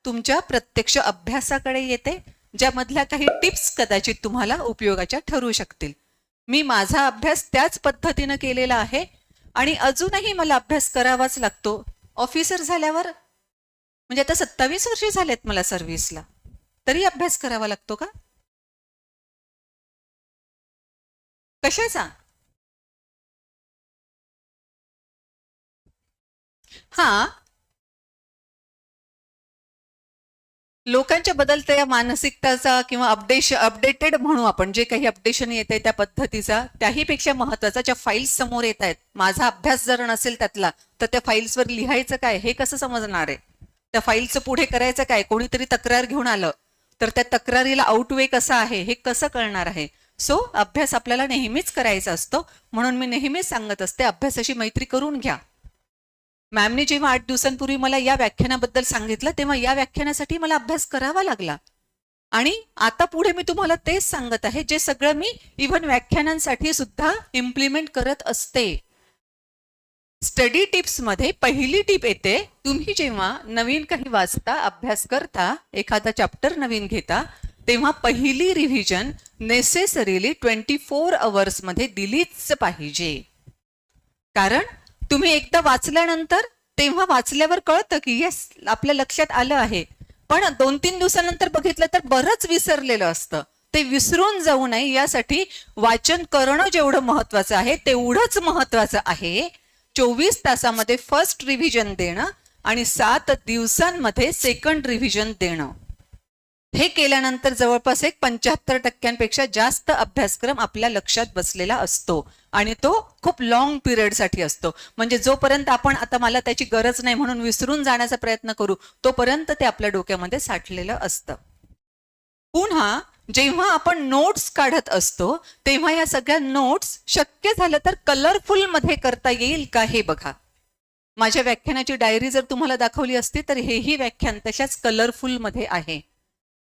तुमच्या प्रत्यक्ष अभ्यासाकडे येते, ज्यामधल्या काही टिप्स कदाचित तुम्हाला उपयोगाच्या ठरू शकतील. मी माझा अभ्यास त्याच पद्धतीनं केलेला आहे आणि अजूनही मला अभ्यास करावाच लागतो. ऑफिसर झाल्यावर म्हणजे आता 27 वर्षे झालेत मला सर्व्हिसला, तरी अभ्यास करावा लागतो का? कशाचा? हा, लोकांच्या बदलत्या मानसिकताचा किंवा अपडेटेड म्हणू आपण, जे काही अपडेशन येते त्या पद्धतीचा, त्याही पेक्षा महत्वाचा ज्या फाईल्स समोर येत आहेत, माझा अभ्यास जर नसेल त्यातला, तर त्या फाईल्सवर लिहायचं काय हे कसं समजणार आहे? त्या फाईलचं पुढे करायचं काय? कोणीतरी तक्रार घेऊन आलं तर त्या तक्रारीला आउटवे कसा आहे हे कसं कळणार आहे? सो अभ्यास आपल्याला नेहमीच करायचा असतो, म्हणून मी नेहमीच सांगत असते अभ्यासाशी मैत्री करून घ्या. मॅमने जेव्हा 8 दिवसांपूर्वी मला या व्याख्यानाबद्दल सांगितलं, तेव्हा या व्याख्यानासाठी मला अभ्यास करावा लागला. आणि आता पुढे मी तुम्हाला तेच सांगत आहे, जे सगळं मी इव्हन व्याख्यानांसाठी सुद्धा इम्प्लिमेंट करत असते. स्टडी टिप्स मध्ये पहिली टिप येते, तुम्ही जेव्हा नवीन काही वाचता, अभ्यास करता, एखादा चॅप्टर नवीन घेता, तेव्हा पहिली रिव्हिजन नेसेसरीली 24 आवर्स मध्ये दिलीच पाहिजे. कारण तुम्ही एकदा वाचल्यानंतर तेव्हा वाचल्यावर कळतं की येस आपल्या लक्षात आलं आहे, पण 2-3 दिवसानंतर बघितलं तर बरंच विसरलेलं असतं. ते विसरून जाऊ नये यासाठी वाचन करणं जेवढं महत्वाचं आहे तेवढंच महत्वाचं आहे 24 तासामध्ये फर्स्ट रिव्हिजन देणं आणि 7 दिवसांमध्ये सेकंड रिव्हिजन देणं. हे केल्यानंतर जवळपास 75% जास्त अभ्यासक्रम आपल्या लक्षात बसलेला असतो आणि तो खूप लॉंग पिरियड साठी असतो. म्हणजे जोपर्यंत आपण आता मला त्याची गरज नाही म्हणून विसरून जाण्याचा प्रयत्न करू, तोपर्यंत ते आपल्या डोक्यामध्ये साठलेलं असतं. पुन्हा जेव्हा आपण नोट्स काढत असतो तेव्हा या सगळ्या नोट्स शक्य झालं तर कलरफुल मध्ये करता येईल का हे बघा. माझ्या व्याख्यानाची डायरी जर तुम्हाला दाखवली असती तर हेही व्याख्यान तशाच कलरफुल मध्ये आहे.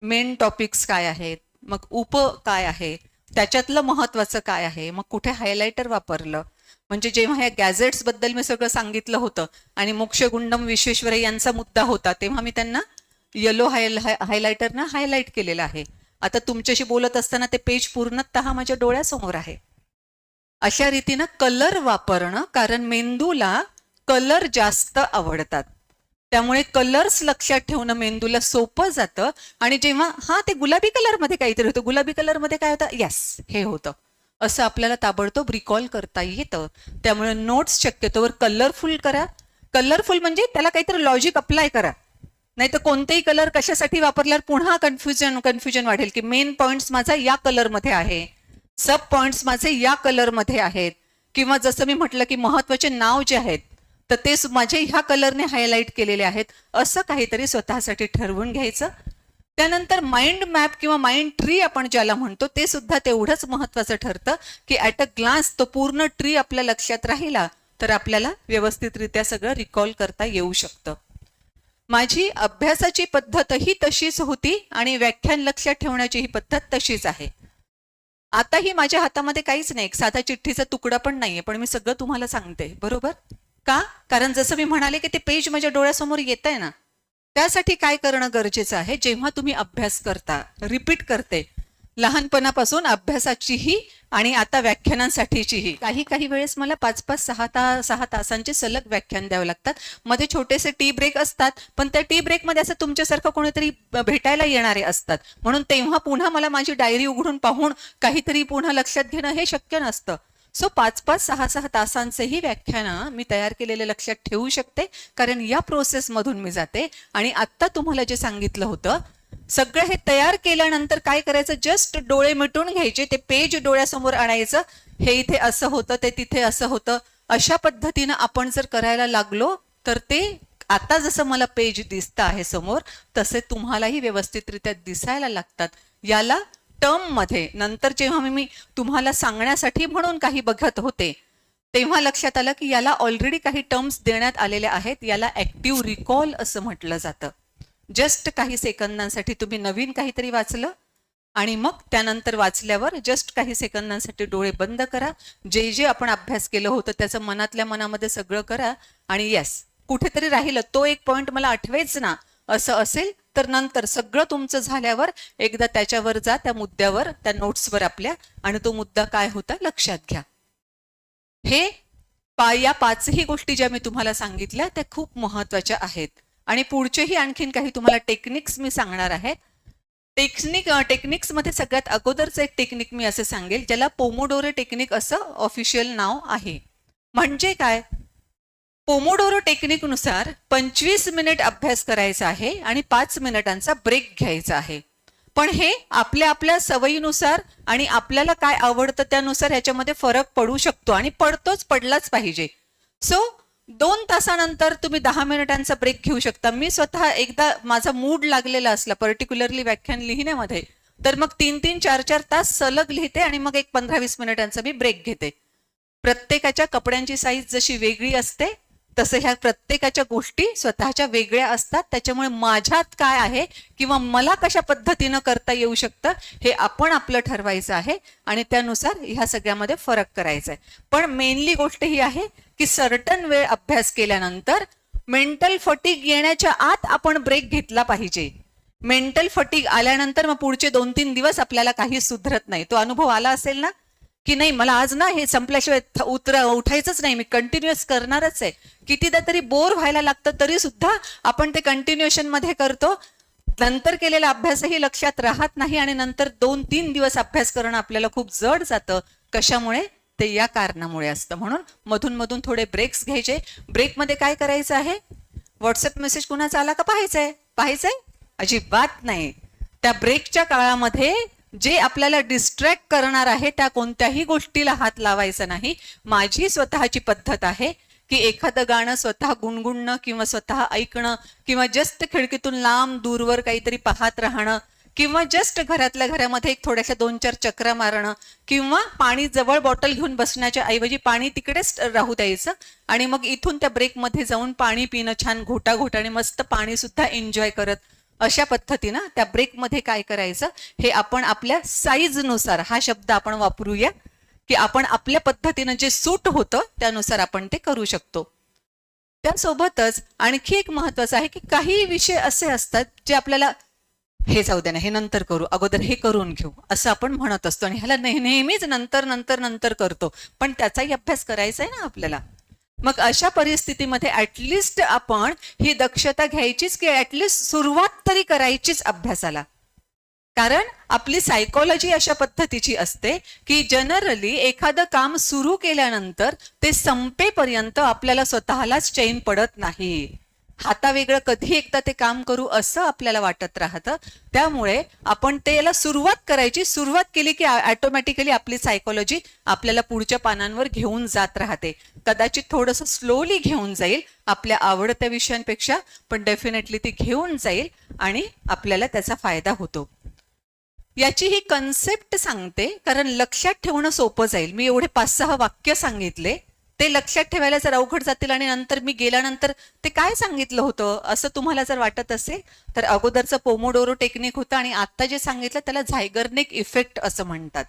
मेन टॉपिक्स काय आहेत, मग उप काय आहे, त्याच्यातलं महत्वाचं काय आहे, मग कुठे हायलायटर वापरलं. म्हणजे जेव्हा ह्या गॅझेट्स बद्दल मी सगळं सांगितलं होतं आणि मोक्षगुंडम विश्वेश्वरय्या यांचा मुद्दा होता, तेव्हा मी त्यांना येलो हायलायटरनं हायलाइट केलेलं आहे. आता तुमच्याशी बोलत असताना ते पेज पूर्णतः माझ्या डोळ्यासमोर आहे. अशा रीतीनं कलर वापरणं, कारण मेंदूला कलर जास्त आवडतात, त्यामुळे कलर्स लक्षात ठेवणं मेंदूला सोपं जातं. आणि जेव्हा ते गुलाबी कलर मध्ये काहीतरी होतं, गुलाबी कलर मध्ये काय होतं, यस हे होतं, असं आपल्याला ताबडतोब रिकॉल करता येतं. त्यामुळे नोट्स शक्यतोवर कलरफुल करा. कलरफुल म्हणजे त्याला काहीतरी लॉजिक अप्लाय करा, नाही तर कोणतेही कलर कशासाठी वापरल्यावर पुन्हा कन्फ्युजन वाढेल की मेन पॉइंट्स माझा या कलर मध्ये आहे, सब पॉइंट्स माझे या कलर मध्ये आहेत, किंवा जसं मी म्हटलं की महत्वाचे नाव जे आहेत तर ते माझे ह्या कलरने हायलाइट केलेले आहेत, असं काहीतरी स्वतःसाठी ठरवून घ्यायचं. त्यानंतर माइंड मॅप किंवा माइंड ट्री आपण ज्याला म्हणतो ते सुद्धा तेवढंच महत्वाचं ठरतं की ऍट अ ग्लान्स तो पूर्ण ट्री आपल्या लक्षात राहिला तर आपल्याला व्यवस्थितरित्या सगळं रिकॉल करता येऊ शकतं. माझी अभ्यासाची पद्धतही तशीच होती आणि व्याख्यान लक्षात ठेवण्याची ही पद्धत तशीच आहे. आताही माझ्या हातामध्ये काहीच नाही, एक साधा चिठ्ठीचा तुकडा पण नाहीये, पण मी सगळं तुम्हाला सांगते. बरोबर का? कारण जसं मी म्हणाले की ते पेज माझ्या डोळ्यासमोर येत आहे ना. त्यासाठी काय करणं गरजेचं आहे, जेव्हा तुम्ही अभ्यास करता, रिपीट करते, लहानपणापासून अभ्यासाचीही आणि आता व्याख्यानांसाठीचीही, काही वेळेस मला 5-6 तासांचे सलग व्याख्यान द्यावे लागतात. मध्ये छोटेसे टी ब्रेक असतात, पण त्या टी ब्रेक मध्ये असं तुमच्यासारखं कोणीतरी भेटायला येणारे असतात, म्हणून तेव्हा पुन्हा मला माझी डायरी उघडून पाहून काहीतरी पुन्हा लक्षात घेणं हे शक्य नसतं. सो 5-6 तासांचेही व्याख्यान मी तयार केलेले लक्षात ठेवू शकते, कारण या प्रोसेसमधून मी जाते. आणि आत्ता तुम्हाला जे सांगितलं होतं, सगळं हे तयार केल्यानंतर काय करायचं, जस्ट डोळे मिटून घ्यायचे, ते पेज डोळ्यासमोर आणायचं, हे इथे असं होतं, ते तिथे असं होतं. अशा पद्धतीनं आपण जर करायला लागलो तर ते आता जसं मला पेज दिसतं आहे समोर, तसे तुम्हालाही व्यवस्थितरित्या दिसायला लागतात. याला टर्म मध्ये नंतर जेव्हा मी तुम्हाला सांगण्यासाठी म्हणून काही बघत होते तेव्हा लक्षात आलं की याला ऑलरेडी काही टर्म्स देण्यात आलेल्या आहेत. याला ऍक्टिव्ह रिकॉल असं म्हटलं जातं. जस्ट काही सेकंदांसाठी तुम्ही नवीन काहीतरी वाचलं आणि मग त्यानंतर वाचल्यावर जस्ट काही सेकंदांसाठी डोळे बंद करा, जे आपण अभ्यास केलं होतं त्याचं मनातल्या मनामध्ये सगळं करा आणि यस कुठेतरी राहिलं तो एक पॉइंट मला आठवेच ना, असं असेल तर नंतर सगळं तुमचं झाल्यावर एकदा त्याच्यावर जा, त्या मुद्द्यावर, त्या नोट्सवर आपल्या, आणि तो मुद्दा काय होता लक्षात घ्या. हे या 5ही गोष्टी ज्या मी तुम्हाला सांगितल्या त्या खूप महत्वाच्या आहेत. आणि पुढचेही आणखीन काही तुम्हाला टेक्निक्स मी सांगणार आहे. टेक्निक्स मध्ये सगळ्यात अगोदरचं एक टेक्निक मी असं सांगेल ज्याला पोमोडोरो टेक्निक असं ऑफिशियल नाव आहे. म्हणजे काय, पोमोडोरो टेक्निक नुसार 25 मिनिट अभ्यास करायचा आहे आणि 5 मिनिटांचा ब्रेक घ्यायचा आहे. पण हे आपल्या आपल्या सवयीनुसार आणि आपल्याला काय आवडतं त्यानुसार ह्याच्यामध्ये फरक पडू शकतो आणि पडलाच पाहिजे. सो 2 तासानंतर तुम्ही 10 मिनिटांचा ब्रेक घेऊ शकता. मी स्वतः एकदा माझा मूड लागलेला असला पर्टिक्युलरली व्याख्यान लिहिण्यामध्ये तर मग 3-3, 4-4 तास सलग लिहिते आणि मग एक 15-20 मिनिटांचा मी ब्रेक घेते. प्रत्येकाच्या कपड्यांची साईज जशी वेगळी असते तसं ह्या प्रत्येकाच्या गोष्टी स्वतःच्या वेगळ्या असतात. त्याच्यामुळे माझ्यात काय आहे किंवा मला कशा पद्धतीनं करता येऊ शकतं हे आपण आपलं ठरवायचं आहे आणि त्यानुसार ह्या सगळ्यामध्ये फरक करायचा आहे. पण मेनली गोष्ट ही आहे की सर्टन वेळ अभ्यास केल्यानंतर मेंटल फटीग येण्याच्या आत आपण ब्रेक घेतला पाहिजे. मेंटल फटीग आल्यानंतर मग पुढचे 2-3 दिवस आपल्याला काही सुधरत नाही. तो अनुभव आला असेल ना की नाही मला आज ना हे संपल्याशिवाय उठायचंच नाही, मी कंटिन्युअस करणारच आहे. कितीदा तरी बोर व्हायला लागतं तरी सुद्धा आपण ते कंटिन्युएशन मध्ये करतो. नंतर केलेला अभ्यासही लक्षात राहत नाही आणि नंतर 2-3 दिवस अभ्यास करणं आपल्याला खूप जड जातं. कशामुळे, ते या कारणामुळे असतं. म्हणून मधून मधून थोडे ब्रेक्स घ्यायचे. ब्रेकमध्ये काय करायचं आहे, व्हॉट्सअप मेसेज कुणाचा आला का पाहायचंय अजिबात नाही. त्या ब्रेकच्या काळामध्ये जे आपल्याला डिस्ट्रॅक्ट करणार आहे त्या कोणत्याही गोष्टीला हात लावायचा नाही. माझी स्वतःची पद्धत आहे की एखादं गाणं स्वतः गुणगुणणं किंवा स्वतः ऐकणं किंवा जस्ट खिडकीतून लांब दूरवर काहीतरी पाहत राहणं किंवा जस्ट घरातल्या घरामध्ये एक थोड्याशा 2-4 चक्रा मारणं किंवा पाणी जवळ बॉटल घेऊन बसण्याच्या ऐवजी पाणी तिकडेच राहू द्यायचं आणि मग इथून त्या ब्रेकमध्ये जाऊन पाणी पिणं, छान घोटाघोटाने मस्त पाणी सुद्धा एन्जॉय करत, अशा पद्धतीनं त्या ब्रेकमध्ये काय करायचं हे आपण आपल्या साईजनुसार, हा शब्द आपण वापरूया की आपण आपल्या पद्धतीनं जे सूट होतं त्यानुसार आपण ते करू शकतो. त्यासोबतच आणखी एक महत्वाचं आहे की काही विषय असे असतात जे आपल्याला हे जाऊ दे ना, हे नंतर करू, अगोदर हे करून घेऊ असं आपण म्हणत असतो आणि ह्याला नेहमीच नंतर करतो. पण त्याचाही अभ्यास करायचा आहे ना आपल्याला. मग अशा परिस्थितीमध्ये ऍटलिस्ट आपण ही दक्षता घ्यायचीच की ऍटलिस्ट सुरुवात तरी करायचीच अभ्यासाला. कारण आपली सायकोलॉजी अशा पद्धतीची असते की जनरली एखादं काम सुरू केल्यानंतर ते संपेपर्यंत आपल्याला स्वतःलाच चैन पडत नाही. हातावेगळं कधी एकदा ते काम करू असं आपल्याला वाटत राहतं. त्यामुळे आपण त्याला सुरुवात केली की ऑटोमॅटिकली आपली सायकोलॉजी आपल्याला पुढच्या पानांवर घेऊन जात राहते. कदाचित थोडंसं स्लोली घेऊन जाईल आपल्या आवडत्या विषयांपेक्षा, पण डेफिनेटली ती घेऊन जाईल आणि आपल्याला त्याचा फायदा होतो. याची ही कन्सेप्ट सांगते कारण लक्षात ठेवणं सोपं जाईल. मी एवढे 5-6 वाक्य सांगितले, ते लक्षात ठेवायला जर अवघड जातील आणि नंतर मी गेल्यानंतर ते काय सांगितलं होतं असं तुम्हाला जर वाटत असेल तर अगोदरचं पोमोडोरो टेक्निक होतं आणि आता जे सांगितलं त्याला झायगर्निक इफेक्ट असं म्हणतात.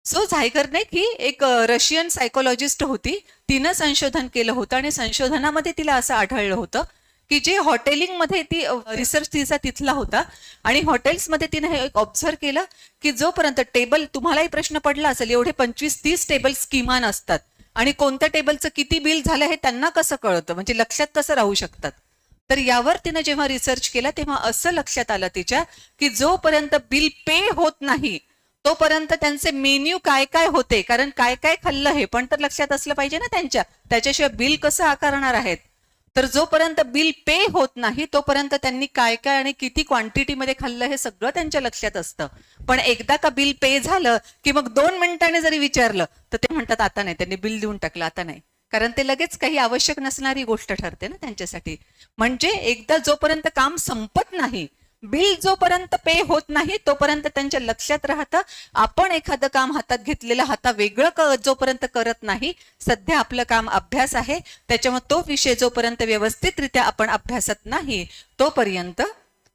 सो झायगर्निक ही एक रशियन सायकोलॉजिस्ट होती. तिनं संशोधन केलं होतं आणि संशोधनामध्ये तिला असं आढळलं होतं की जे हॉटेलिंग मध्ये ती रिसर्च तिचा तिथला होता आणि हॉटेल्समध्ये तिने हे ऑब्झर्व केलं की जोपर्यंत टेबल, तुम्हालाही प्रश्न पडला असेल, एवढे 25-30 टेबल्स किमान असतात आणि कोणत्या टेबलचं किती बिल झालं हे त्यांना कसं कळतं, म्हणजे लक्षात कसं राहू शकतात. तर यावर तिनं जेव्हा रिसर्च केला तेव्हा असं लक्षात आलं तिच्या की जोपर्यंत बिल पे होत नाही तोपर्यंत त्यांचे मेन्यू काय काय होते, कारण काय काय खाल्लं हे पण तर लक्षात असलं पाहिजे ना त्याच्याशिवाय बिल कसं आकारणार आहेत. तर जोपर्यंत बिल पे होत नाही तोपर्यंत त्यांनी काय काय आणि किती क्वांटिटीमध्ये खाल्लं हे सगळं त्यांच्या लक्षात असतं. पण एकदा का बिल पे झालं की मग 2 मिनिटांनी जरी विचारलं तर ते म्हणतात आता नाही, त्यांनी बिल देऊन टाकलं, आता नाही, कारण ते लगेच काही आवश्यक नसणारी गोष्ट ठरते ना त्यांच्यासाठी. म्हणजे एकदा जोपर्यंत काम संपत नाही, बिल जोपर्यंत पे होत नाही तोपर्यंत त्यांच्या लक्षात राहतं आपण एखादं काम हातात घेतलेलं हाता वेगळं जोपर्यंत करत नाही, सध्या आपलं काम अभ्यास आहे, त्याच्यामुळे तो विषय जोपर्यंत व्यवस्थितरित्या आपण अभ्यासत नाही तोपर्यंत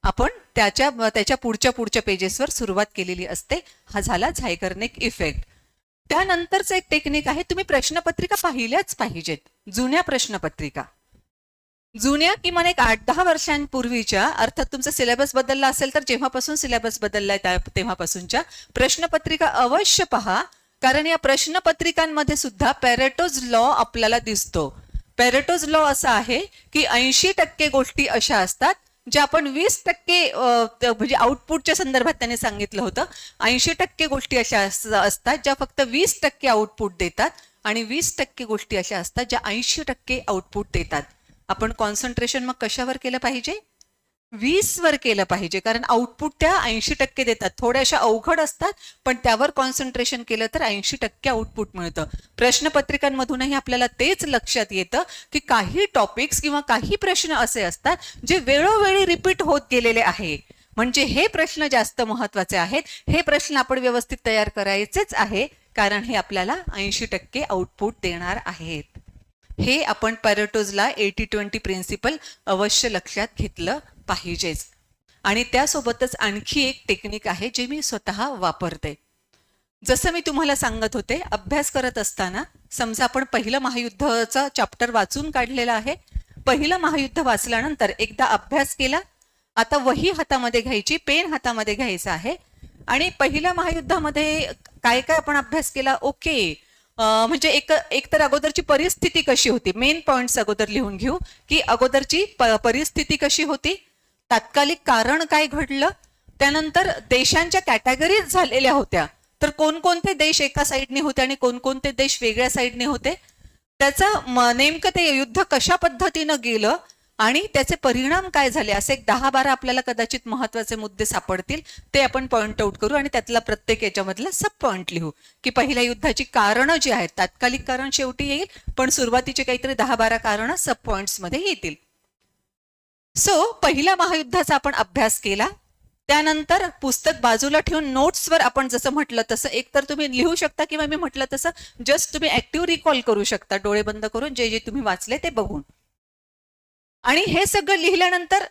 आपण त्याच्या पुढच्या पेजेसवर सुरुवात केलेली असते. हा झाला झायगर्निक इफेक्ट. त्यानंतरचं एक टेक्निक आहे, तुम्ही प्रश्नपत्रिका पाहिल्याच पाहिजेत, जुन्या प्रश्नपत्रिका. जुन्या किमान एक 8-10 वर्षांपूर्वीच्या, अर्थात तुमचा सिलेबस बदलला असेल तर जेव्हापासून सिलेबस बदललाय तेव्हापासूनच्या प्रश्नपत्रिका अवश्य पहा, कारण या प्रश्नपत्रिकांमध्ये सुद्धा पॅरेटोज लॉ आपल्याला दिसतो. पॅरेटोज लॉ असा आहे की 80% गोष्टी अशा असतात ज्या आपण 20% म्हणजे आउटपुटच्या संदर्भात त्यांनी सांगितलं होतं. 80% गोष्टी अशा असतात ज्या फक्त 20% आउटपुट देतात आणि 20% गोष्टी अशा असतात ज्या 80% आउटपुट देतात. आपण कॉन्सन्ट्रेशन मग कशावर केलं पाहिजे? 20 वर केलं पाहिजे, कारण आउटपुट त्या 80% देतात. थोड्याशा अवघड असतात पण त्यावर कॉन्सन्ट्रेशन केलं तर 80% आउटपुट मिळतं. प्रश्नपत्रिकांमधूनही आपल्याला तेच लक्षात येतं की काही टॉपिक्स किंवा काही प्रश्न असे असतात जे वेळोवेळी रिपीट होत गेलेले आहे. म्हणजे हे प्रश्न जास्त महत्वाचे आहेत. हे प्रश्न आपण व्यवस्थित तयार करायचेच आहे, कारण हे आपल्याला 80% आउटपुट देणार आहेत. हे आपण पॅरेटोजला 80-20 प्रिन्सिपल अवश्य लक्षात घेतलं पाहिजेच. आणि त्यासोबतच आणखी एक टेक्निक आहे जे मी स्वतः वापरते. जसं मी तुम्हाला सांगत होते, अभ्यास करत असताना समजा आपण पहिलं महायुद्धाचा चॅप्टर वाचून काढलेला आहे. पहिलं महायुद्ध वाचल्यानंतर एकदा अभ्यास केला, आता वही हातामध्ये घ्यायची, पेन हातामध्ये घ्यायचा आहे आणि पहिल्या महायुद्धामध्ये काय काय आपण अभ्यास केला, ओके, म्हणजे एक तर अगोदरची परिस्थिती कशी होती, मेन पॉइंट्स अगोदर लिहून घेऊ की अगोदरची परिस्थिती कशी होती, तात्कालिक कारण काय घडलं, त्यानंतर देशांच्या कॅटेगरीज झालेल्या होत्या, तर कोणकोणते देश एका साईडने होते आणि कोणकोणते देश वेगळ्या साईडने होते, त्याचं नेमकं ते युद्ध कशा पद्धतीनं गेलं आणि त्याचे परिणाम काय झाले, असे एक 10-12 आपल्याला कदाचित महत्वाचे मुद्दे सापडतील. ते आपण पॉइंट आउट करू आणि त्यातला प्रत्येक याच्यामधला सब पॉइंट लिहू की पहिल्या युद्धाची कारणं जी आहेत, तात्कालिक कारण शेवटी येईल पण सुरुवातीचे काहीतरी 10-12 कारणं सब पॉइंट्स मध्ये येतील. सो पहिल्या महायुद्धाचा आपण अभ्यास केला. त्यानंतर पुस्तक बाजूला ठेवून नोट्सवर आपण जसं म्हटलं तसं एक तर तुम्ही लिहू शकता किंवा मी म्हटलं तसं जस्ट तुम्ही ऍक्टिव्ह रिकॉल करू शकता, डोळे बंद करून जे जे तुम्ही वाचले ते बघून. आणि हे सगळं लिहिल्यानंतर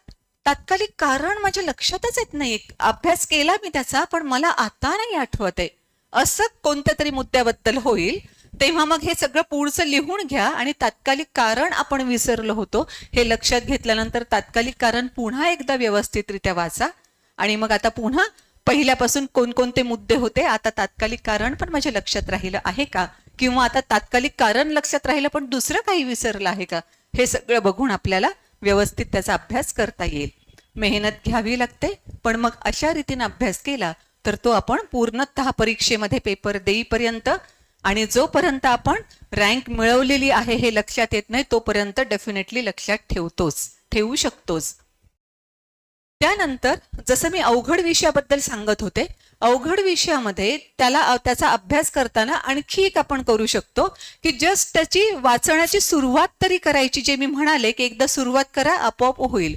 तात्कालिक कारण माझ्या लक्षातच येत नाही, अभ्यास केला मी त्याचा पण मला आता नाही आठवत आहे, असं कोणत्या तरी मुद्द्याबद्दल होईल. तेव्हा मग हे सगळं पुढचं लिहून घ्या आणि तात्कालिक कारण आपण विसरलो होतो हे लक्षात घेतल्यानंतर तात्कालिक कारण पुन्हा एकदा व्यवस्थितरित्या वाचा आणि मग आता पुन्हा पहिल्यापासून कोणकोणते मुद्दे होते, आता तात्कालिक कारण पण माझ्या लक्षात राहिलं आहे का, किंवा आता तात्कालिक कारण लक्षात राहिलं पण दुसरं काही विसरलं आहे का, हे सगळं बघून आपल्याला व्यवस्थित त्याचा अभ्यास करता येईल. मेहनत घ्यावी लागते पण मग अशा रीतीने अभ्यास केला तर तो आपण पूर्णतः परीक्षेमध्ये पेपर देईपर्यंत आणि जोपर्यंत आपण रँक मिळवलेली आहे हे लक्षात येत नाही तोपर्यंत डेफिनेटली लक्षात ठेवू शकतोच. त्यानंतर जसं मी अवघड विषयाबद्दल सांगत होते, अवघड विषयामध्ये त्याचा अभ्यास करताना आणखी एक आपण करू शकतो की जस्ट त्याची वाचण्याची सुरुवात तरी करायची. जे मी म्हणाले की एकदा सुरुवात करा आपोआप होईल.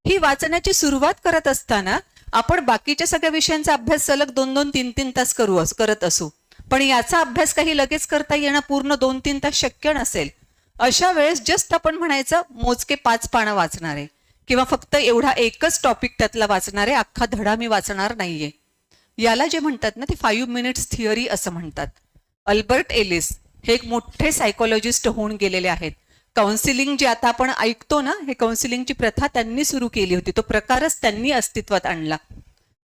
ही वाचण्याची सुरुवात करत असताना आपण बाकीच्या सगळ्या विषयांचा अभ्यास सलग 2-2, 3-3 तास करत असू, पण याचा अभ्यास काही लगेच करता येणं पूर्ण 2-3 तास शक्य नसेल. अशा वेळेस जस्ट आपण म्हणायचं मोजके 5 पानं वाचणार आहे किंवा फक्त एवढा एकच टॉपिक त्यातला वाचणार आहे, अख्खा धडा मी वाचणार नाहीये. याला जे म्हणतात ना ते 5 मिनिट्स थिअरी असं म्हणतात. अल्बर्ट एलिस हे एक मोठे सायकोलॉजिस्ट होऊन गेलेले आहेत. काउन्सिलिंग जे आता आपण ऐकतो ना, हे काउन्सिलिंगची प्रथा त्यांनी सुरू केली होती, तो प्रकारच त्यांनी अस्तित्वात आणला.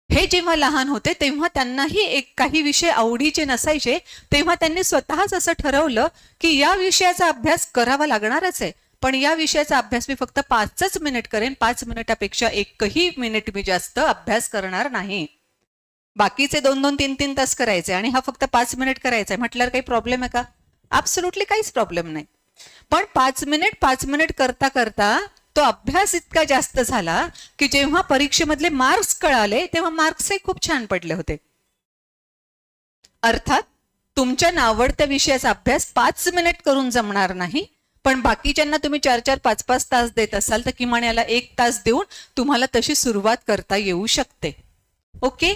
हे जेव्हा लहान होते तेव्हा त्यांनाही काही विषय आवडीचे नसायचे, तेव्हा त्यांनी स्वतःच असं ठरवलं की या विषयाचा अभ्यास करावा लागणारच आहे, पण या विषयाचा अभ्यास मी फक्त 5 मिनिट करेन, 5 मिनिटापेक्षा एकही मिनिट मी जास्त अभ्यास करणार नाही. बाकीचे 2-2, 3-3 तास करायचे आणि हा फक्त 5 मिनिट करायचा म्हटल्यावर काही प्रॉब्लेम आहे का? ऍब्सोल्युटली काहीच प्रॉब्लेम नाही. पण 5 मिनिट करता करता तो अभ्यास इतका जास्त झाला की जेव्हा परीक्षेमधले मार्क्स कळाले तेव्हा मार्क्सही खूप छान पडले होते. अर्थात तुमच्या नावडत्या विषयाचा अभ्यास 5 मिनिट करून जमणार नाही, पण बाकीच्यांना तुम्ही 4-4, 5-5 तास देत असाल तर किमान याला 1 तास देऊन तुम्हाला तशी सुरुवात करता येऊ शकते. ओके.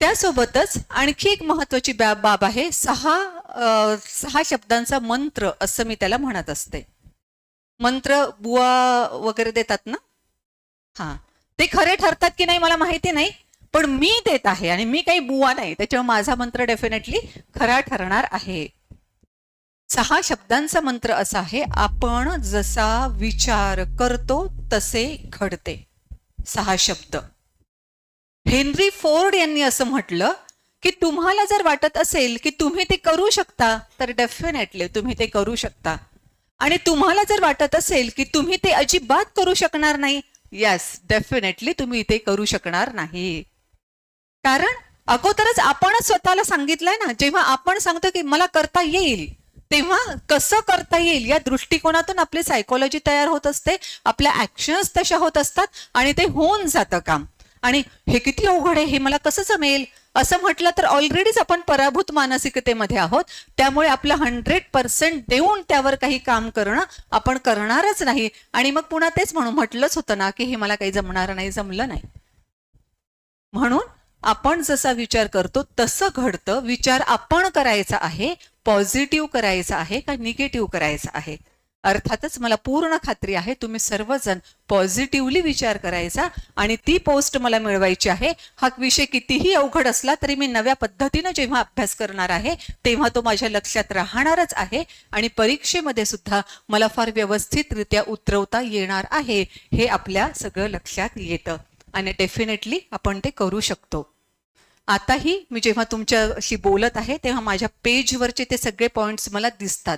त्यासोबतच आणखी एक महत्वाची बाब आहे, 6 शब्दांचा मंत्र असं मी त्याला म्हणत असते. मंत्र बुवा वगैरे देतात ना, हा, ते खरे ठरतात की नाही मला माहिती नाही, पण मी देत आहे आणि मी काही बुवा नाही, त्याच्यामुळे माझा मंत्र डेफिनेटली खरा ठरणार आहे. 6 शब्दांचा मंत्र असा आहे, आपण जसा विचार करतो तसे घडते. 6 शब्द. हेनरी फोर्ड यांनी असं म्हटलं की तुम्हाला जर वाटत असेल की तुम्ही ते करू शकता तर डेफिनेटली तुम्ही ते करू शकता. आणि तुम्हाला जर वाटत असेल की तुम्ही ते अजिबात करू शकणार नाही, येस डेफिनेटली तुम्ही ते करू शकणार नाही. कारण अगोदरच आपणच स्वतःला सांगितलंय ना, जेव्हा आपण सांगतो की मला करता येईल, तेव्हा कसं करता येईल या दृष्टिकोनातून आपली सायकोलॉजी तयार होत असते, आपल्या ऍक्शन्स तशा होत असतात आणि ते होऊन जातं काम. आणि हे किती अवघड आहे, हे मला कसं जमेल असं म्हटलं तर ऑलरेडीच आपण पराभूत मानसिकतेमध्ये आहोत. त्यामुळे आपलं 100% देऊन त्यावर काही काम करणं आपण करणारच नाही. आणि मग पुन्हा तेच म्हणून म्हटलंच होतं ना की हे मला काही जमणार नाही, जमलं नाही. म्हणून आपण जसा विचार करतो तसं घडतं. विचार आपण करायचा आहे, पॉझिटिव्ह करायचा आहे का निगेटिव्ह करायचा आहे. अर्थातच मला पूर्ण खात्री आहे तुम्ही सर्वजण पॉझिटिव्हली विचार करायचा आणि ती पोस्ट मला मिळवायची आहे. हा विषय कितीही अवघड असला तरी मी नव्या पद्धतीने जेव्हा अभ्यास करणार आहे तेव्हा तो माझ्या लक्षात राहणारच आहे आणि परीक्षेमध्ये सुद्धा मला फार व्यवस्थितरित्या उतरवता येणार आहे, हे आपल्या सगळं लक्षात येतं आणि डेफिनेटली आपण ते करू शकतो. आताही मी जेव्हा तुमच्याशी बोलत आहे तेव्हा माझ्या पेजवरचे ते सगळे पॉइंट्स मला दिसतात.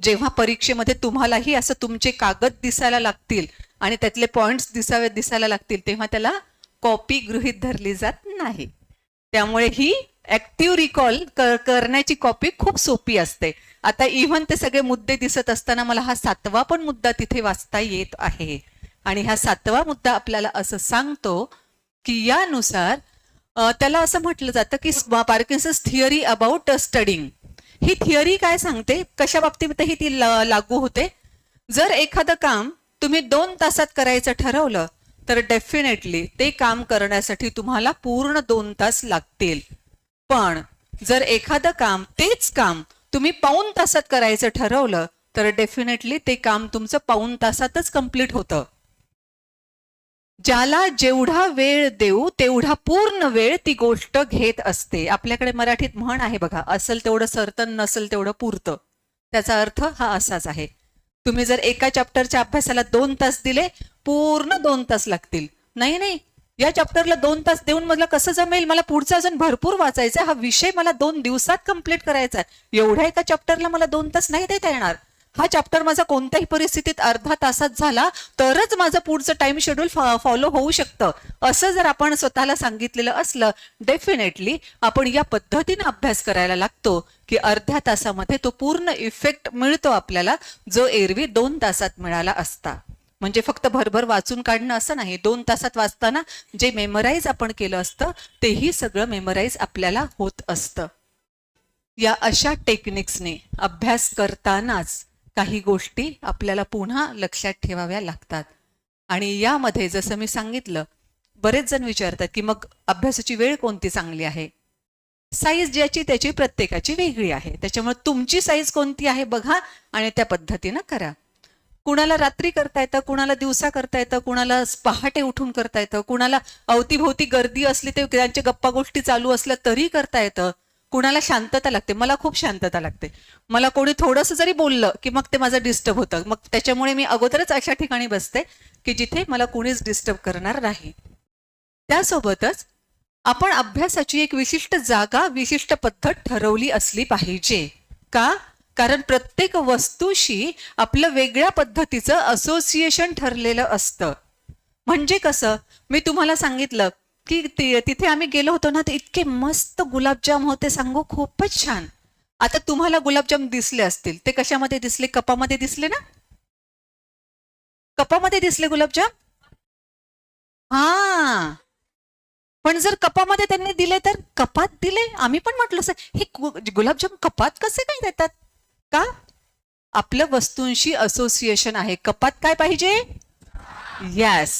जेव्हा परीक्षेमध्ये तुम्हालाही असं तुमचे कागद दिसायला लागतील आणि त्यातले पॉइंट्स दिसायला लागतील तेव्हा त्याला कॉपी गृहीत धरली जात नाही. त्यामुळे ही ऍक्टिव्ह रिकॉल करण्याची कॉपी खूप सोपी असते. आता इव्हन ते सगळे मुद्दे दिसत असताना मला हा 7वा पण मुद्दा तिथे वाचता येत आहे आणि हा 7वा मुद्दा आपल्याला असं सांगतो की यानुसार त्याला असं म्हटलं जातं की Parkinson's theory about studying. He theory काय सांगते, कशा बाबतीतही ती लागू होते. जर एखादं काम तुम्ही 2 तासात करायचं ठरवलं तर डेफिनेटली ते काम करण्यासाठी तुम्हाला पूर्ण 2 तास लागतील. पण जर एखादं काम, तेच काम तुम्ही पाऊण तासात करायचं ठरवलं तर डेफिनेटली ते काम तुमचं पाऊण तासातच कंप्लीट होतं. ज्याला जेवढा वेळ देऊ तेवढा पूर्ण वेळ ती गोष्ट घेत असते. आपल्याकडे मराठीत म्हण आहे बघा, असल तेवढं सरतं, नसल तेवढं पुरतं. त्याचा अर्थ हा असाच आहे. तुम्ही जर एका चॅप्टरच्या अभ्यासाला 2 तास दिले, पूर्ण 2 तास लागतील. नाही नाही, या चॅप्टरला 2 तास देऊन मला कसं जमेल, मला पुढचा अजून भरपूर वाचायचा, हा विषय मला 2 दिवसात कंप्लीट करायचा आहे. एवढ्या एका चॅप्टरला मला 2 तास नाही देता येणार. हा चॅप्टर माझा कोणत्याही परिस्थितीत अर्धा तासात झाला तरच माझं पुढचं टाइम शेड्यूल फॉलो होऊ शकतं. असं जर आपण स्वतःला सांगितलेलं असलं, डेफिनेटली आपण या पद्धतीने अभ्यास करायला लागतो की अर्ध्या तासामध्ये तो पूर्ण इफेक्ट मिळतो आपल्याला, जो एरवी 2 तासात मिळाला असता. म्हणजे फक्त भरभर वाचून काढणं असं नाही. 2 तासात वाचताना जे मेमराईज आपण केलं असतं तेही सगळं मेमराईज आपल्याला होत असतं. या अशा टेक्निक्सने अभ्यास करतानाच काही गोष्टी आपल्याला पुन्हा लक्षात ठेवाव्या लागतात. आणि यामध्ये जसं मी सांगितलं, बरेच जण विचारतात की मग अभ्यासाची वेळ कोणती चांगली आहे. साईज ज्याची त्याची प्रत्येकाची वेगळी आहे. त्याच्यामुळे तुमची साईज कोणती आहे बघा आणि त्या पद्धतीनं करा. कुणाला रात्री करता येतं, कुणाला दिवसा करता येतं, कुणाला पहाटे उठून करता येतं, कुणाला अवतीभोवती गर्दी असली ते त्यांच्या गप्पा गोष्टी चालू असल्या तरी करता येतं. कुणाला शांतता लागते, मला खूप शांतता लागते. मला कोणी थोडंसं जरी बोललं की मग ते माझं डिस्टर्ब होतं. मग त्याच्यामुळे मी अगोदरच अशा ठिकाणी बसते की जिथे मला कोणीच डिस्टर्ब करणार नाही. त्यासोबतच आपण अभ्यासाची एक विशिष्ट जागा, विशिष्ट पद्धत ठरवली असली पाहिजे. का? कारण प्रत्येक वस्तूशी आपलं वेगळ्या पद्धतीचं असोसिएशन ठरलेलं असतं. म्हणजे कसं, मी तुम्हाला सांगितलं की तिथे आम्ही गेलो होतो ना, ते इतके मस्त गुलाबजाम होते, सांगू खूपच छान. आता तुम्हाला गुलाबजाम दिसले असतील, ते कशामध्ये दिसले? कपामध्ये दिसले ना? कपामध्ये दिसले गुलाबजाम? हा, पण जर कपामध्ये त्यांनी दिले तर कपात दिले. आम्ही पण म्हटलं हे गुलाबजाम कपात कसे काय देतात? का? आपलं वस्तूंशी असोसिएशन आहे. कपात काय पाहिजे? यस,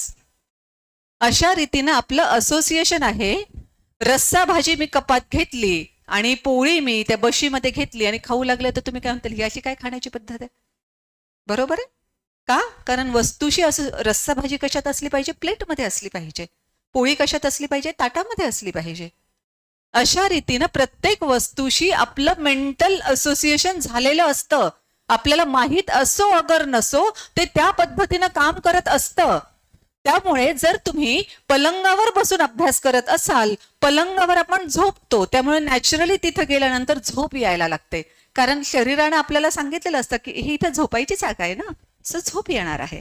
अशा रीतीनं आपलं असोसिएशन आहे. रस्सा भाजी मी कपात घेतली आणि पोळी मी त्या बशीमध्ये घेतली आणि खाऊ लागले तर तुम्ही काय म्हणताल, ही अशी काय खाण्याची पद्धत आहे? बरोबर आहे का? कारण वस्तूशी असं रस्सा भाजी कशात असली पाहिजे? प्लेटमध्ये असली पाहिजे. पोळी कशात असली पाहिजे? ताटामध्ये असली पाहिजे. अशा रीतीनं प्रत्येक वस्तूशी आपलं मेंटल असोसिएशन झालेलं असतं. आपल्याला माहीत असो अगर नसो ते त्या पद्धतीनं काम करत असतं. त्यामुळे जर तुम्ही पलंगावर बसून अभ्यास करत असाल, पलंगावर आपण झोपतो, त्यामुळे नॅचरली तिथं गेल्यानंतर झोप यायला लागते. कारण शरीरानं आपल्याला सांगितलेलं असतं की ही इथं झोपायची जागा आहे ना, सो झोप येणार आहे.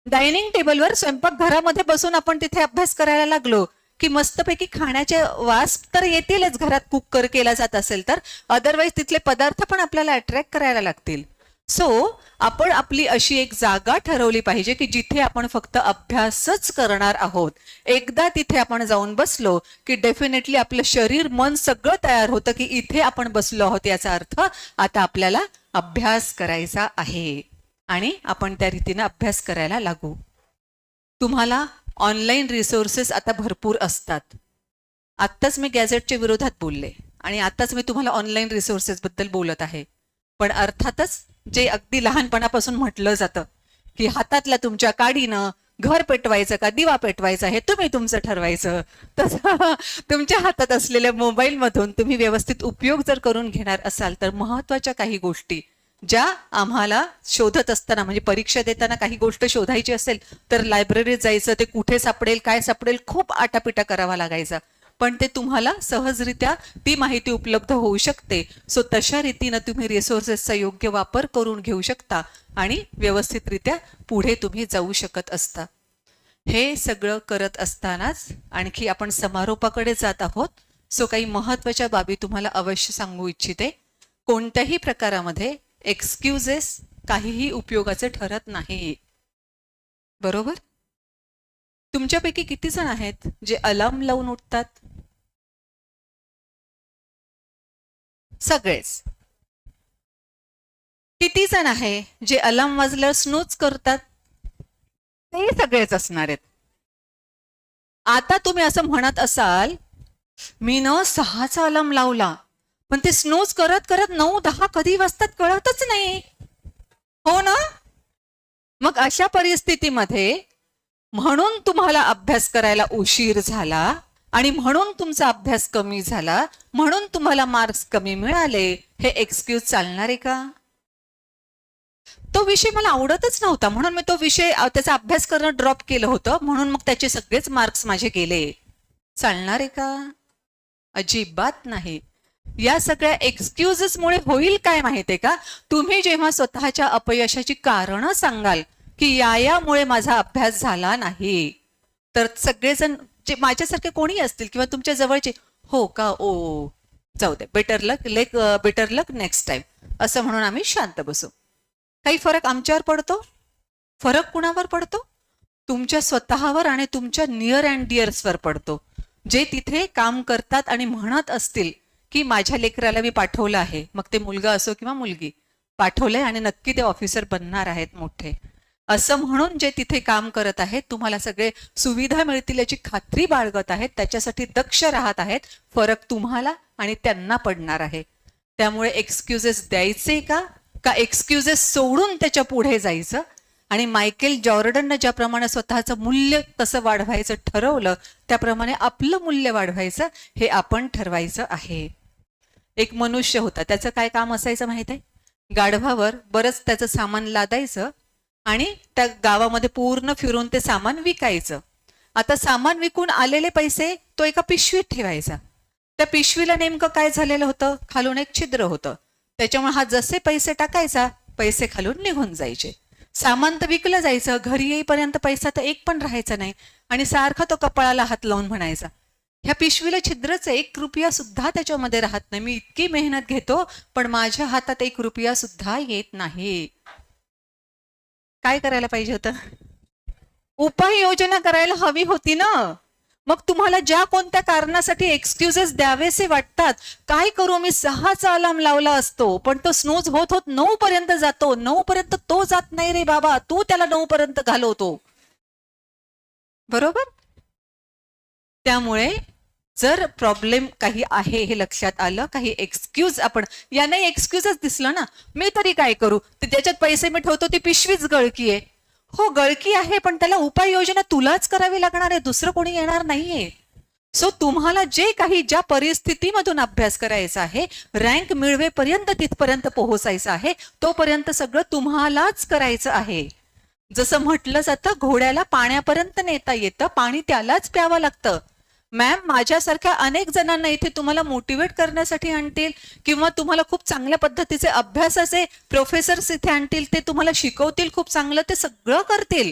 डायनिंग टेबलवर स्वयंपाकघरामध्ये बसून आपण तिथे अभ्यास करायला लागलो की मस्तपैकी खाण्याचे वास तर येतीलच, घरात कुकर केला जात असेल तर, अदरवाईज तिथले पदार्थ पण आपल्याला अट्रॅक्ट करायला लागतील. सो आपण आपली अशी एक जागा ठरवली पाहिजे की जिथे आपण फक्त अभ्यासच करणार आहोत. एकदा तिथे आपण जाऊन बसलो की डेफिनेटली आपलं शरीर मन सगळं तयार होतं की इथे आपण बसलो आहोत, याचा अर्थ आता आपल्याला अभ्यास करायचा आहे आणि आपण त्या रीतीने अभ्यास करायला लागू. तुम्हाला ऑनलाईन रिसोर्सेस आता भरपूर असतात. आत्ताच मी गॅझेटच्या विरोधात बोलले आणि आत्ताच मी तुम्हाला ऑनलाईन रिसोर्सेस बद्दल बोलत आहे. पण अर्थातच जे अगदी लहानपणापासून म्हटलं जातं की हातातल्या तुमच्या काडीनं घर पेटवायचं का दिवा पेटवायचा हे तुम्ही तुमचं ठरवायचं, तसं तुमच्या हातात असलेल्या मोबाईल मधून तुम्ही व्यवस्थित उपयोग जर करून घेणार असाल तर महत्वाच्या काही गोष्टी ज्या आम्हाला शोधत असताना, म्हणजे परीक्षा देताना काही गोष्ट शोधायची असेल तर लायब्ररीत जायचं, ते कुठे सापडेल काय सापडेल खूप आटापिटा करावा लागायचा. पण ते तुम्हाला सहजरित्या ती माहिती उपलब्ध होऊ शकते. सो तशा रीतीनं तुम्ही रिसोर्सेसचा योग्य वापर करून घेऊ शकता आणि व्यवस्थितरित्या पुढे तुम्ही जाऊ शकत असता. हे सगळं करत असतानाच आणखी आपण समारोपाकडे जात आहोत. सो काही महत्वाच्या बाबी तुम्हाला अवश्य सांगू इच्छिते. कोणत्याही प्रकारामध्ये एक्सक्युजेस काहीही उपयोगाचे ठरत नाही. बरोबर? तुमच्यापैकी किती जण आहेत जे अलार्म लावून उठतात? सगळेच. किती जण आहे जे अलार्म वाजल्यावर स्नूज करतात? ते सगळेच असणार आहेत. आता तुम्ही असं म्हणत असाल मी 6चा अलार्म लावला पण ते स्नूज करत करत 9-10 कधी वाजतात कळतच नाही, हो ना? मग अशा परिस्थितीमध्ये म्हणून तुम्हाला अभ्यास करायला उशीर झाला आणि म्हणून तुमचा अभ्यास कमी झाला, म्हणून तुम्हाला मार्क्स कमी मिळाले, हे एक्सक्यूज चालणार आहे का? तो विषय मला आवडतच नव्हता म्हणून मी तो विषय त्याचा अभ्यास करणं ड्रॉप केलं होतं, म्हणून मग त्याचे सगळेच मार्क्स माझे गेले, चालणार आहे का? अजिबात नाही. या सगळ्या एक्सक्यूजेसमुळे होईल काय माहितीये का? तुम्ही जेव्हा स्वतःच्या अपयशाची कारणं सांगाल की यामुळे माझा अभ्यास झाला नाही, तर सगळेजण जे माझ्यासारखे कोणी असतील किंवा तुमच्या जवळचे, हो का, ओ जाऊ दे, बेटर लक नेक्स्ट टाइम, असं म्हणून आम्ही शांत बसू. काही फरक आमच्यावर पडतो? फरक कुणावर पडतो? तुमच्या स्वतःवर आणि तुमच्या नियर अँड डिअर्सवर पडतो, जे तिथे काम करतात आणि म्हणत असतील की माझ्या लेकराला मी पाठवलं आहे, मग ते मुलगा असो किंवा मुलगी, पाठवलंय आणि नक्की ते ऑफिसर बनणार आहेत मोठे, असं म्हणून जे तिथे काम करत आहेत, तुम्हाला सगळे सुविधा मिळतील याची खात्री बाळगत आहेत, त्याच्यासाठी दक्ष राहत आहेत. फरक तुम्हाला आणि त्यांना पडणार आहे. त्यामुळे एक्सक्युजेस द्यायचे का एक्सक्युजेस सोडून त्याच्या पुढे जायचं? आणि मायकेल जॉर्डननं ज्याप्रमाणे स्वतःचं मूल्य कसं वाढवायचं ठरवलं त्याप्रमाणे आपलं मूल्य वाढवायचं हे आपण ठरवायचं आहे. एक मनुष्य होता, त्याचं काय काम असायचं माहित आहे? गाढवावर बरंच त्याचं सामान लादायचं आणि त्या गावामध्ये पूर्ण फिरून ते सामान विकायचं. आता सामान विकून आलेले पैसे तो एका पिशवीत ठेवायचा. त्या पिशवीला नेमकं काय झालेलं होतं? खालून एक छिद्र होतं, त्याच्यामुळे हा जसे पैसे टाकायचा पैसे खालून निघून जायचे. सामान तर विकलं जायचं, घरी येईपर्यंत पैसा तर एक पण राहायचा नाही आणि सारखा तो कपाळाला हात लावून म्हणायचा, ह्या पिशवीला छिद्रच, 1 रुपया सुद्धा त्याच्यामध्ये राहत नाही, मी इतकी मेहनत घेतो पण माझ्या हातात 1 रुपया सुद्धा येत नाही. काय करायला पाहिजे होतं? उपाययोजना करायला हवी होती ना. मग तुम्हाला ज्या कोणत्या कारणासाठी एक्सक्युजेस द्यावेसे वाटतात, काय करू, मी 6चा अलार्म लावला असतो पण तो स्नूज होत होत 9 पर्यंत जातो, 9 पर्यंत तो जात नाही रे बाबा, तू त्याला 9 पर्यंत घालवतो. बरोबर? त्यामुळे जर प्रॉब्लेम काही आहे हे लक्षात आलं, काही एक्सक्यूज आपण, याने एक्सक्यूजच दिसलं ना, मी तरी काय करू, ज्याच्यात पैसे मी ठेवतो ती पिशवीच गळकी आहे. हो गळकी आहे पण त्याला उपाययोजना तुलाच करावी लागणार आहे, दुसरं कोणी येणार नाहीये. सो तुम्हाला जे काही ज्या परिस्थितीमधून अभ्यास करायचा आहे, रँक मिळवेपर्यंत तिथपर्यंत पोहोचायचं आहे, तोपर्यंत सगळं तुम्हालाच करायचं आहे. जसं म्हटलं जातं, घोड्याला पाण्यापर्यंत नेता येतं, पाणी त्यालाच प्यावं लागतं. मॅम, माझ्यासारख्या अनेक जणांना इथे तुम्हाला मोटिवेट करण्यासाठी आणतील किंवा तुम्हाला खूप चांगल्या पद्धतीचे अभ्यासाचे प्रोफेसर्स इथे आणतील, ते तुम्हाला शिकवतील खूप चांगलं, ते सगळं करतील.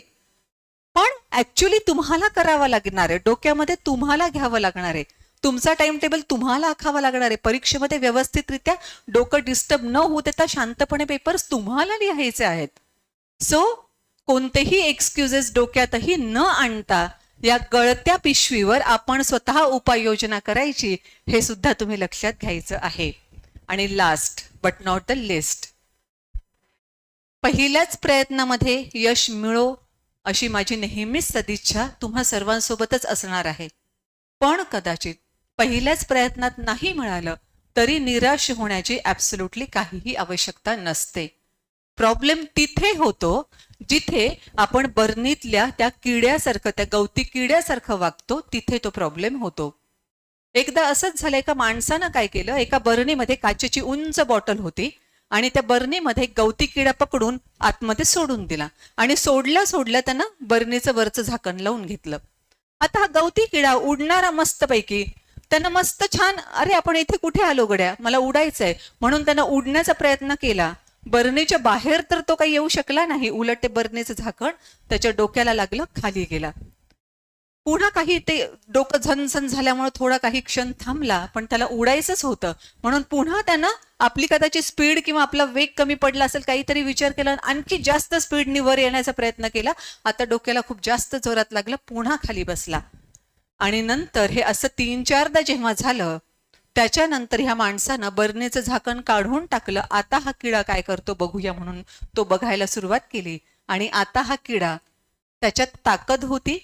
पण ऍक्च्युली तुम्हाला करावं लागणार आहे, डोक्यामध्ये तुम्हाला घ्यावं लागणार आहे, तुमचा टाइम टेबल तुम्हाला आखावा लागणार आहे. परीक्षेमध्ये व्यवस्थितरित्या डोकं डिस्टर्ब न होऊ देता शांतपणे पेपर्स तुम्हाला लिहायचे आहेत. सो कोणतेही एक्सक्युजेस डोक्यातही न आणता या गळत्या पिशवीवर आपण स्वतः उपाययोजना करायची, हे सुद्धा तुम्ही लक्षात घ्यायचं आहे. आणि last but not the list, पहिल्याच प्रयत्नामध्ये यश मिळो अशी माझी नेहमीच सदिच्छा तुम्हा सर्वांसोबतच असणार आहे. पण कदाचित पहिल्याच प्रयत्नात नाही मिळालं तरी निराश होण्याची ऍब्सोल्युटली काहीही आवश्यकता नसते. प्रॉब्लेम तिथे होतो जिथे आपण बर्नीतल्या त्या किड्यासारखं, त्या गवती किड्यासारखं वागतो, तिथे तो प्रॉब्लेम होतो. एकदा असंच झालं, एका माणसानं काय केलं, एका बर्नीमध्ये काचेची उंच बॉटल होती आणि त्या बर्नीमध्ये गवती किडा पकडून आतमध्ये सोडून दिला आणि सोडल्या त्यानं बर्नीचं वरचं झाकण लावून घेतलं. आता हा गवती किडा उडणारा मस्तपैकी, त्यानं मस्त छान, अरे आपण इथे कुठे आलो गड्या, मला उडायचंय म्हणून त्यानं उडण्याचा प्रयत्न केला. बर्नीच्या बाहेर तर तो काही येऊ शकला नाही, उलट ते बर्नीचं झाकण त्याच्या डोक्याला लागलं, खाली गेला. पुन्हा काही ते डोकं झनझन झाल्यामुळे थोडा काही क्षण थांबला, पण त्याला उडायचंच होतं म्हणून पुन्हा त्यानं आपली कदाचित स्पीड किंवा आपला वेग कमी पडला असेल, काहीतरी विचार केला, आणखी जास्त स्पीडनी वर येण्याचा प्रयत्न केला. आता डोक्याला खूप जास्त जोरात लागलं, पुन्हा खाली बसला. आणि नंतर हे असं 3-4दा जेव्हा झालं, त्याच्यानंतर ह्या माणसानं बर्नीचं झाकण काढून टाकलं. आता हा किडा काय करतो बघूया म्हणून तो बघायला सुरुवात केली आणि आता हा किडा, त्याच्यात ताकद होती,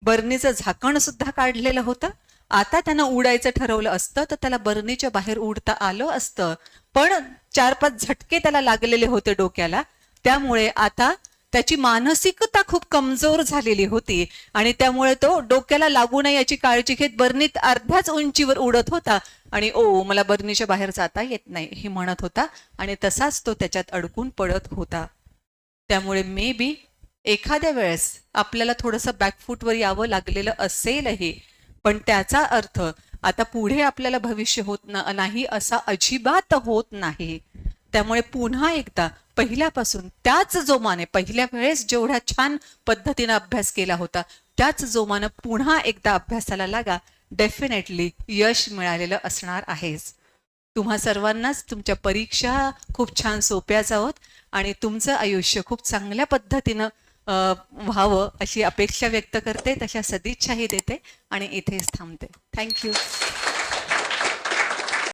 बर्नीचं झाकण सुद्धा काढलेलं होतं. आता त्यानं उडायचं ठरवलं असतं तर त्याला बर्नीच्या बाहेर उडता आलं असतं, पण 4-5 झटके त्याला लागलेले होते डोक्याला. त्यामुळे आता त्याची मानसिकता खूप कमजोर झालेली होती आणि त्यामुळे तो डोक्याला लागू नये याची काळजी घेत बर्नीत अर्ध्याच उंचीवर उडत होता आणि ओ मला बर्नीच्या बाहेर जाता येत नाही हे म्हणत होता आणि तसाच तो त्याच्यात अडकून पडत होता. त्यामुळे मे बी एखाद्या वेळेस आपल्याला थोडंसं बॅकफूटवर यावं लागलेलं असेलही, पण त्याचा अर्थ आता पुढे आपल्याला भविष्य होत नाही असा अजिबात होत नाही. त्यामुळे पुन्हा एकदा पहिल्यापासून त्याच जोमाने, पहिल्या वेळेस जेवढ्या छान पद्धतीने अभ्यास केला होता त्याच जोमाने पुन्हा एकदा अभ्यासाला लागा. डेफिनेटली यश मिळालेलं असणार आहेच. तुम्हा सर्वांनाच तुमच्या परीक्षा खूप छान सोप्या जावोत आणि तुमचं आयुष्य खूप चांगल्या पद्धतीनं व्हावं अशी अपेक्षा व्यक्त करते, तशा सदिच्छाही देते आणि इथेच थांबते. थँक्यू.